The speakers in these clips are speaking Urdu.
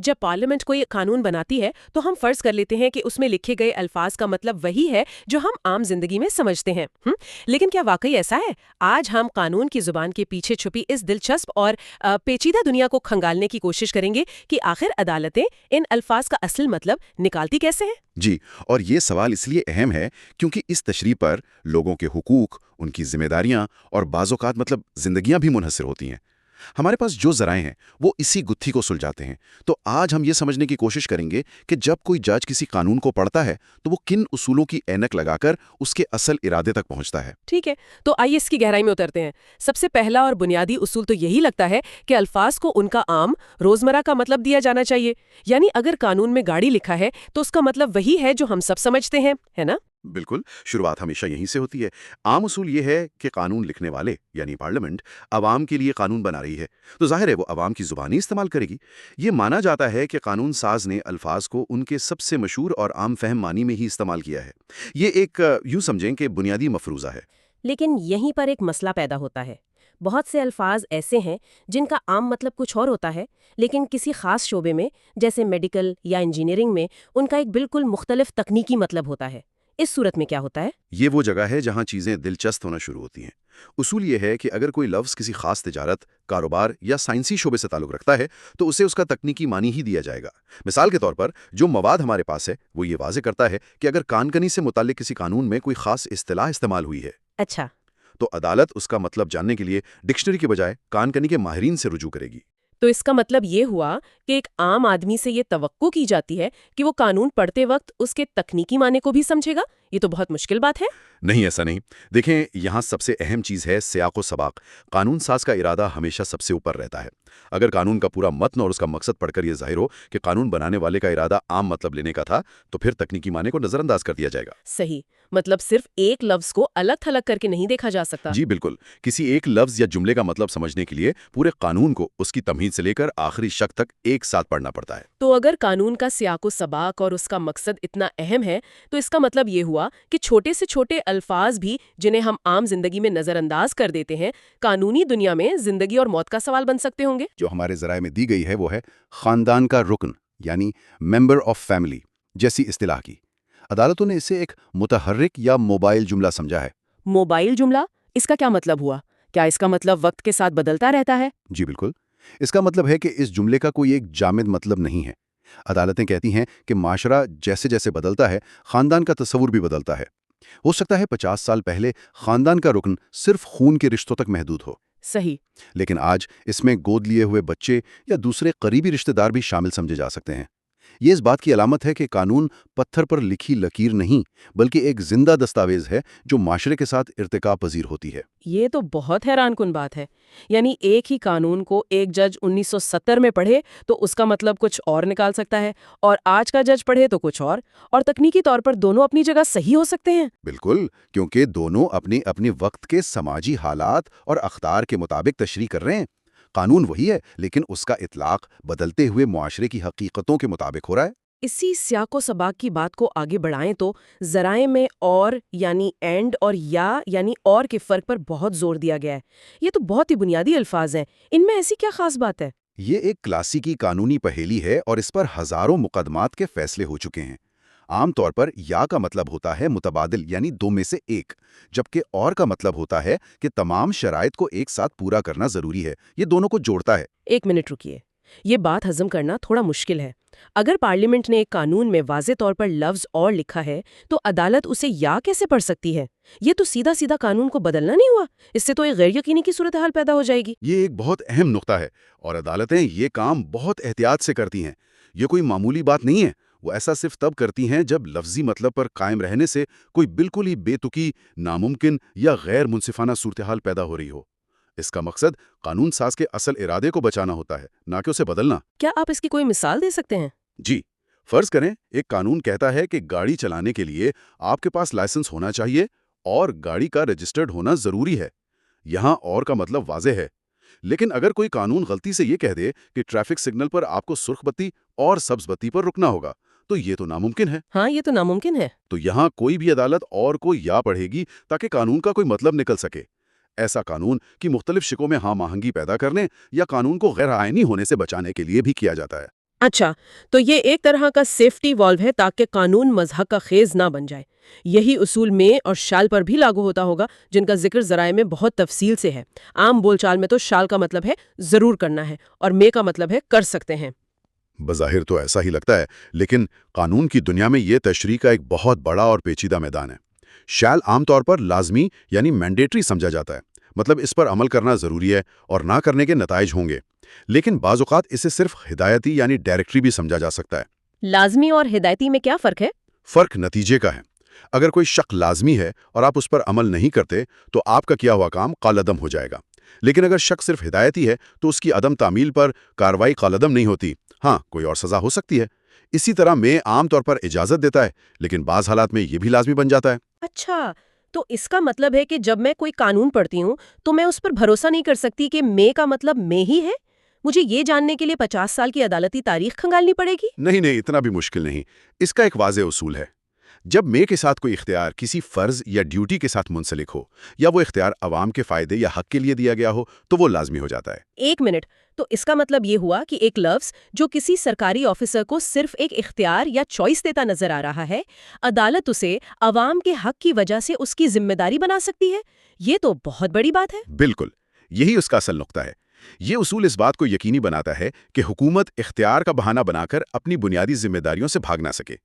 جب پارلیمنٹ کوئی قانون بناتی ہے تو ہم فرض کر لیتے ہیں کہ اس میں لکھے گئے الفاظ کا مطلب وہی ہے جو ہم عام زندگی میں سمجھتے ہیں لیکن کیا واقعی ایسا ہے؟ آج ہم قانون کی زبان کے پیچھے چھپی اس دلچسپ اور پیچیدہ دنیا کو کھنگالنے کی کوشش کریں گے کہ آخر عدالتیں ان الفاظ کا اصل مطلب نکالتی کیسے ہیں؟ جی، اور یہ سوال اس لیے اہم ہے کیونکہ اس تشریح پر لوگوں کے حقوق، ان کی ذمہ داریاں اور بعض اوقات زندگیاں بھی منحصر ہوتی ہیں۔ ہمارے پاس جو ذرائع ہیں وہ اسی گتھی کو سلجھاتے ہیں۔ تو آج ہم یہ سمجھنے کی کوشش کریں گے کہ جب کوئی جج کسی قانون کو پڑھتا ہے تو وہ کن اصولوں کی اینک لگا کر اس کے اصل ارادے تک پہنچتا ہے۔ ٹھیک ہے، تو آئیے اس کی گہرائی میں اترتے ہیں۔ سب سے پہلا اور بنیادی اصول تو یہی لگتا ہے کہ الفاظ کو ان کا عام روزمرہ کا مطلب دیا جانا چاہیے۔ یعنی اگر قانون میں گاڑی لکھا ہے تو اس کا مطلب وہی ہے جو ہم سب سمجھتے ہیں، ہے نا؟ بالکل، شروعات ہمیشہ یہیں سے ہوتی ہے۔ عام اصول یہ ہے کہ قانون لکھنے والے یعنی پارلیمنٹ عوام کے لیے قانون بنا رہی ہے، تو ظاہر ہے وہ عوام کی زبان ہی استعمال کرے گی۔ یہ مانا جاتا ہے کہ قانون ساز نے الفاظ کو ان کے سب سے مشہور اور عام فہم معنی میں ہی استعمال کیا ہے۔ یہ ایک یوں سمجھیں کہ بنیادی مفروضہ ہے۔ لیکن یہیں پر ایک مسئلہ پیدا ہوتا ہے۔ بہت سے الفاظ ایسے ہیں جن کا عام مطلب کچھ اور ہوتا ہے، لیکن کسی خاص شعبے میں جیسے میڈیکل یا انجینئرنگ میں ان کا ایک بالکل مختلف تکنیکی مطلب ہوتا ہے۔ اس صورت میں کیا ہوتا ہے؟ یہ وہ جگہ ہے جہاں چیزیں دلچسپ ہونا شروع ہوتی ہیں۔ اصول یہ ہے کہ اگر کوئی لفظ کسی خاص تجارت، کاروبار یا سائنسی شعبے سے تعلق رکھتا ہے تو اسے اس کا تکنیکی معنی ہی دیا جائے گا۔ مثال کے طور پر جو مواد ہمارے پاس ہے وہ یہ واضح کرتا ہے کہ اگر کان کنی سے متعلق کسی قانون میں کوئی خاص اصطلاح استعمال ہوئی ہے، اچھا، تو عدالت اس کا مطلب جاننے کے لیے ڈکشنری کے بجائے کان کنی کے ماہرین سے رجوع کرے گی۔ تو اس کا مطلب یہ ہوا کہ ایک عام آدمی سے یہ توقع کی جاتی ہے کہ وہ قانون پڑھتے وقت اس کے تکنیکی معنی کو بھی سمجھے گا۔ یہ تو بہت مشکل بات ہے۔ نہیں، ایسا نہیں۔ دیکھیں، یہاں سب سے اہم چیز ہے سیاق و سباق۔ قانون ساز کا ارادہ ہمیشہ سب سے اوپر رہتا ہے۔ اگر قانون کا پورا متن اور اس کا مقصد پڑھ کر یہ ظاہر ہو کہ قانون بنانے والے کا ارادہ عام مطلب لینے کا تھا، تو پھر تکنیکی معنی کو نظر انداز کر دیا جائے گا۔ صحیح، مطلب صرف ایک لفظ کو الگ تھلگ کر کے نہیں دیکھا جا سکتا۔ جی بالکل، کسی ایک لفظ یا جملے کا مطلب سمجھنے کے لیے پورے قانون کو اس کی تمہید سے لے کر آخری شق تک ایک ساتھ پڑھنا پڑتا ہے۔ تو اگر قانون کا سیاق و سباق اور اس کا مقصد اتنا اہم ہے تو اس کا مطلب یہ ہوا کہ چھوٹے سے چھوٹے الفاظ بھی جنہیں ہم عام زندگی میں نظر انداز کر دیتے ہیں، قانونی دنیا میں زندگی اور موت کا سوال بن سکتے ہوں گے۔ جو ہمارے ذرائع میں دی گئی ہے وہ ہے خاندان کا رکن یعنی ممبر آف فیملی جیسی اصطلاح کی۔ عدالتوں نے اسے ایک متحرک یا موبائل جملہ سمجھا ہے۔ موبائل جملہ، اس کا کیا مطلب ہوا؟ کیا اس کا مطلب وقت کے ساتھ بدلتا رہتا ہے؟ جی بالکل، اس کا مطلب ہے کہ اس جملے کا کوئی ایک جامد مطلب نہیں ہے۔ عدالتیں کہتی ہیں کہ معاشرہ جیسے جیسے بدلتا ہے، خاندان کا تصور بھی بدلتا ہے۔ ہو سکتا ہے 50 سال پہلے خاندان کا رکن صرف خون کے رشتوں تک محدود ہو، صحیح۔ لیکن آج اس میں گود لیے ہوئے بچے یا دوسرے قریبی رشتہ دار بھی شامل سمجھے جا سکتے ہیں۔ یہ اس بات کی علامت ہے کہ قانون پتھر پر لکھی لکیر نہیں بلکہ ایک زندہ دستاویز ہے جو معاشرے کے ساتھ ارتقا پذیر ہوتی ہے۔ یہ تو بہت حیران کن بات ہے۔ یعنی ایک ہی قانون کو ایک جج 1970 میں پڑھے تو اس کا مطلب کچھ اور نکال سکتا ہے، اور آج کا جج پڑھے تو کچھ اور تکنیکی طور پر دونوں اپنی جگہ صحیح ہو سکتے ہیں۔ بالکل، کیونکہ دونوں اپنے اپنے وقت کے سماجی حالات اور اقدار کے مطابق تشریح کر رہے ہیں۔ قانون وہی ہے لیکن اس کا اطلاق بدلتے ہوئے معاشرے کی حقیقتوں کے مطابق ہو رہا ہے۔ اسی سیاق و سباق کی بات کو آگے بڑھائیں تو ذرائع میں اور یعنی اینڈ اور یا یعنی اور کے فرق پر بہت زور دیا گیا ہے۔ یہ تو بہت ہی بنیادی الفاظ ہیں، ان میں ایسی کیا خاص بات ہے؟ یہ ایک کلاسیکی قانونی پہیلی ہے اور اس پر ہزاروں مقدمات کے فیصلے ہو چکے ہیں۔ عام طور پر یا کا مطلب ہوتا ہے متبادل یعنی دو میں سے ایک، جبکہ اور کا مطلب ہوتا ہے کہ تمام شرائط کو ایک ساتھ پورا کرنا ضروری ہے۔ یہ دونوں کو جوڑتا ہے۔ ایک منٹ رکیے، یہ بات ہضم کرنا تھوڑا مشکل ہے۔ اگر پارلیمنٹ نے ایک قانون میں واضح طور پر لفظ اور لکھا ہے تو عدالت اسے یا کیسے پڑھ سکتی ہے؟ یہ تو سیدھا سیدھا قانون کو بدلنا نہیں ہوا، اس سے تو ایک غیر یقینی کی صورتحال پیدا ہو جائے گی۔ یہ ایک بہت اہم نقطہ ہے اور عدالتیں یہ کام بہت احتیاط سے کرتی ہیں۔ یہ کوئی معمولی بات نہیں ہے۔ وہ ایسا صرف تب کرتی ہیں جب لفظی مطلب پر قائم رہنے سے کوئی بالکل ہی بے تکی، ناممکن یا غیر منصفانہ صورتحال پیدا ہو رہی ہو۔ اس کا مقصد قانون ساز کے اصل ارادے کو بچانا ہوتا ہے، نہ کہ اسے بدلنا۔ کیا آپ اس کی کوئی مثال دے سکتے ہیں؟ جی، فرض کریں ایک قانون کہتا ہے کہ گاڑی چلانے کے لیے آپ کے پاس لائسنس ہونا چاہیے اور گاڑی کا رجسٹرڈ ہونا ضروری ہے۔ یہاں اور کا مطلب واضح ہے، لیکن اگر کوئی قانون غلطی سے یہ کہہ دے کہ ٹریفک سگنل پر آپ کو سرخ بتی اور سبز بتی پر رکنا ہوگا، تو یہ تو ناممکن ہے۔ ہاں، یہ تو ناممکن ہے۔ تو یہاں کوئی بھی عدالت اور کو یا پڑھے گی تاکہ قانون کا کوئی مطلب نکل سکے۔ ایسا قانون کی مختلف شکوں میں ہم آہنگی پیدا کرنے یا قانون کو غیر آئینی ہونے سے بچانے کے لیے بھی کیا جاتا ہے۔ اچھا، تو یہ ایک طرح کا سیفٹی والو ہے تاکہ قانون مضحک کا خیز نہ بن جائے۔ یہی اصول میں اور شال پر بھی لاگو ہوتا ہوگا، جن کا ذکر ذرائع میں بہت تفصیل سے ہے۔ عام بول چال میں تو شال کا مطلب ہے ضرور کرنا ہے اور میں کا مطلب ہے کر سکتے ہیں۔ بظاہر تو ایسا ہی لگتا ہے، لیکن قانون کی دنیا میں یہ تشریح کا ایک بہت بڑا اور پیچیدہ میدان ہے۔ شال عام طور پر لازمی یعنی مینڈیٹری سمجھا جاتا ہے، مطلب اس پر عمل کرنا ضروری ہے اور نہ کرنے کے نتائج ہوں گے، لیکن بعض اوقات اسے صرف ہدایتی یعنی ڈائریکٹری بھی سمجھا جا سکتا ہے۔ لازمی اور ہدایتی میں کیا فرق ہے؟ فرق نتیجے کا ہے۔ اگر کوئی شق لازمی ہے اور آپ اس پر عمل نہیں کرتے تو آپ کا کیا ہوا کام قلعدم ہو جائے گا، لیکن اگر شق صرف ہدایتی ہے تو اس کی عدم تعمیل پر کارروائی قلعدم نہیں ہوتی، ہاں کوئی اور سزا ہو سکتی ہے۔ اسی طرح میں عام طور پر اجازت دیتا ہے، لیکن بعض حالات میں یہ بھی لازمی بن جاتا ہے۔ اچھا، تو اس کا مطلب ہے کہ جب میں کوئی قانون پڑھتی ہوں تو میں اس پر بھروسہ نہیں کر سکتی کہ میں کا مطلب میں ہی ہے؟ مجھے یہ جاننے کے لیے 50 سال کی عدالتی تاریخ کھنگالنی پڑے گی؟ نہیں، اتنا بھی مشکل نہیں۔ اس کا ایک واضح اصول ہے۔ جب میں کے ساتھ کوئی اختیار کسی فرض یا ڈیوٹی کے ساتھ منسلک ہو، یا وہ اختیار عوام کے فائدے یا حق کے لیے دیا گیا ہو، تو وہ لازمی ہو جاتا ہے۔ ایک منٹ، تو اس کا مطلب یہ ہوا کہ ایک لفظ جو کسی سرکاری آفیسر کو صرف ایک اختیار یا چوائس دیتا نظر آ رہا ہے، عدالت اسے عوام کے حق کی وجہ سے اس کی ذمہ داری بنا سکتی ہے؟ یہ تو بہت بڑی بات ہے۔ بالکل، یہی اس کا اصل نقطہ ہے۔ یہ اصول اس بات کو یقینی بناتا ہے کہ حکومت اختیار کا بہانہ بنا کر اپنی بنیادی ذمہ داریوں سے بھاگ نہ سکے۔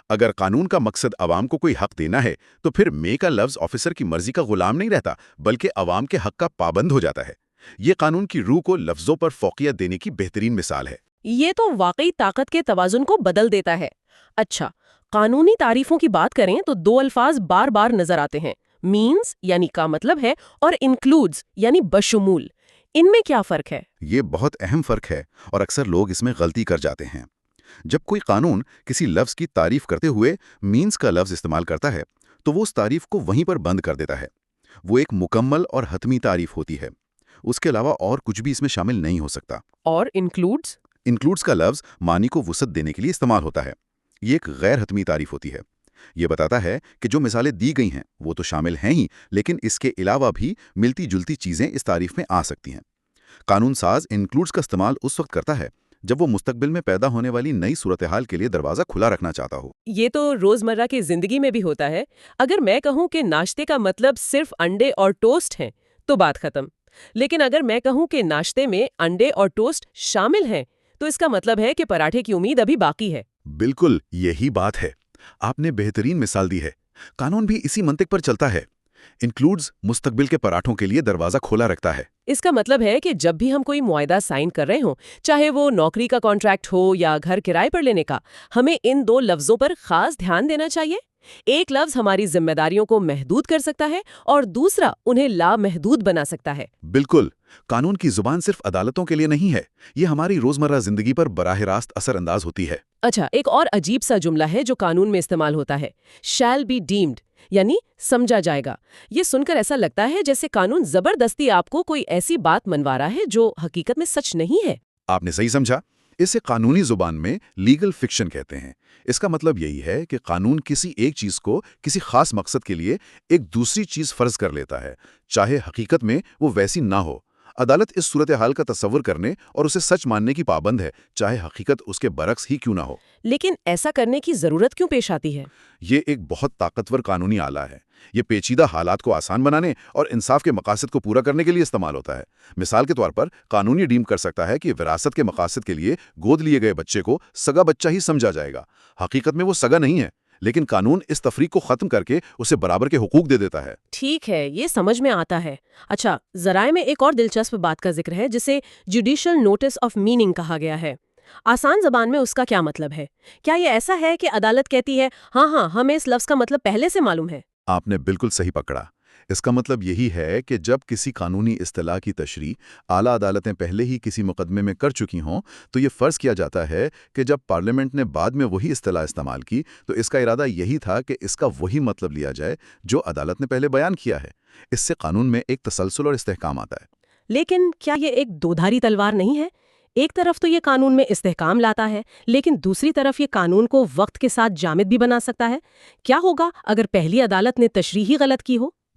اگر قانون کا مقصد عوام کو کوئی حق دینا ہے تو پھر میں کا لفظ آفیسر کی مرضی کا غلام نہیں رہتا، بلکہ عوام کے حق کا پابند ہو جاتا ہے۔ یہ قانون کی روح کو لفظوں پر فوقیت دینے کی بہترین مثال ہے۔ یہ تو واقعی طاقت کے توازن کو بدل دیتا ہے۔ اچھا، قانونی تعریفوں کی بات کریں تو دو الفاظ بار بار نظر آتے ہیں، مینز یعنی کا مطلب ہے اور انکلوڈز یعنی بشمول۔ ان میں کیا فرق ہے؟ یہ بہت اہم فرق ہے اور اکثر لوگ اس میں غلطی کر جاتے ہیں۔ جب کوئی قانون کسی لفظ کی تعریف کرتے ہوئے مینز کا لفظ استعمال کرتا ہے تو وہ اس تعریف کو وہیں پر بند کر دیتا ہے۔ وہ ایک مکمل اور حتمی تعریف ہوتی ہے، اس کے علاوہ اور کچھ بھی اس میں شامل نہیں ہو سکتا۔ اور انکلوڈز؟ انکلوڈز کا لفظ معنی کو وسعت دینے کے لیے استعمال ہوتا ہے۔ یہ ایک غیر حتمی تعریف ہوتی ہے۔ یہ بتاتا ہے کہ جو مثالیں دی گئی ہیں وہ تو شامل ہیں ہی، لیکن اس کے علاوہ بھی ملتی جلتی چیزیں اس تعریف میں آ سکتی ہیں۔ قانون ساز انکلوڈز کا استعمال اس وقت کرتا ہے جب وہ مستقبل میں پیدا ہونے والی نئی صورتحال کے لیے دروازہ کھلا رکھنا چاہتا ہو۔ یہ تو روزمرہ کی زندگی میں بھی ہوتا ہے۔ اگر میں کہوں کہ ناشتے کا مطلب صرف انڈے اور ٹوسٹ ہیں تو بات ختم، لیکن اگر میں کہوں کہ ناشتے میں انڈے اور ٹوسٹ شامل ہیں تو اس کا مطلب ہے کہ پراٹھے کی امید ابھی باقی ہے۔ بالکل یہی بات ہے۔ آپ نے بہترین مثال دی ہے۔ قانون بھی اسی منطق پر چلتا ہے۔ انکلوڈز مستقبل کے پراٹھوں کے لیے دروازہ کھولا رکھتا ہے۔ اس کا مطلب ہے کہ جب بھی ہم کوئی معاہدہ سائن کر رہے ہوں، چاہے وہ نوکری کا کانٹریکٹ ہو یا گھر کرائے پر لینے کا، ہمیں ان دو لفظوں پر خاص دھیان دینا چاہیے۔ ایک لفظ ہماری ذمہ داریوں کو محدود کر سکتا ہے اور دوسرا انہیں لامحدود بنا سکتا ہے۔ بالکل، قانون کی زبان صرف عدالتوں کے لیے نہیں ہے، یہ ہماری روزمرہ زندگی پر براہ راست اثر انداز ہوتی ہے۔ اچھا، ایک اور عجیب سا جملہ ہے جو قانون میں استعمال ہوتا ہے، شیل بی ڈیمڈ، یعنی سمجھا جائے گا۔ یہ سن کر ایسا لگتا ہے جیسے قانون زبردستی آپ کو کوئی ایسی بات منوا رہا ہے جو حقیقت میں سچ نہیں ہے۔ آپ نے صحیح سمجھا۔ اسے قانونی زبان میں لیگل فکشن کہتے ہیں۔ اس کا مطلب یہی ہے کہ قانون کسی ایک چیز کو کسی خاص مقصد کے لیے ایک دوسری چیز فرض کر لیتا ہے، چاہے حقیقت میں وہ ویسی نہ ہو۔ عدالت اس صورتحال کا تصور کرنے اور اسے سچ ماننے کی پابند ہے، چاہے حقیقت اس کے برعکس ہی کیوں نہ ہو۔ لیکن ایسا کرنے کی ضرورت کیوں پیش آتی ہے؟ یہ ایک بہت طاقتور قانونی آلہ ہے۔ یہ پیچیدہ حالات کو آسان بنانے اور انصاف کے مقاصد کو پورا کرنے کے لیے استعمال ہوتا ہے۔ مثال کے طور پر قانون یہ ڈیم کر سکتا ہے کہ وراثت کے مقاصد کے لیے گود لیے گئے بچے کو سگا بچہ ہی سمجھا جائے گا۔ حقیقت میں وہ سگا نہیں ہے، لیکن قانون اس تفریق کو ختم کر کے اسے برابر کے حقوق دے دیتا ہے۔ ٹھیک ہے، یہ سمجھ میں آتا ہے۔ اچھا، ذرائع میں ایک اور دلچسپ بات کا ذکر ہے جسے جوڈیشل نوٹس آف میننگ کہا گیا ہے۔ آسان زبان میں اس کا کیا مطلب ہے؟ کیا یہ ایسا ہے کہ عدالت کہتی ہے ہاں ہمیں اس لفظ کا مطلب پہلے سے معلوم ہے؟ آپ نے بالکل صحیح پکڑا۔ اس کا مطلب یہی ہے کہ جب کسی قانونی اصطلاح کی تشریح اعلیٰ عدالتیں پہلے ہی کسی مقدمے میں کر چکی ہوں تو یہ فرض کیا جاتا ہے کہ جب پارلیمنٹ نے بعد میں وہی اصطلاح استعمال کی تو اس کا ارادہ یہی تھا کہ اس کا وہی مطلب لیا جائے جو عدالت نے پہلے بیان کیا ہے۔ اس سے قانون میں ایک تسلسل اور استحکام آتا ہے۔ لیکن کیا یہ ایک دودھاری تلوار نہیں ہے؟ ایک طرف تو یہ قانون میں استحکام لاتا ہے، لیکن دوسری طرف یہ قانون کو وقت کے ساتھ جامد بھی بنا سکتا ہے۔ کیا ہوگا اگر پہلی عدالت نے تشریح ہی غلط کی ہو؟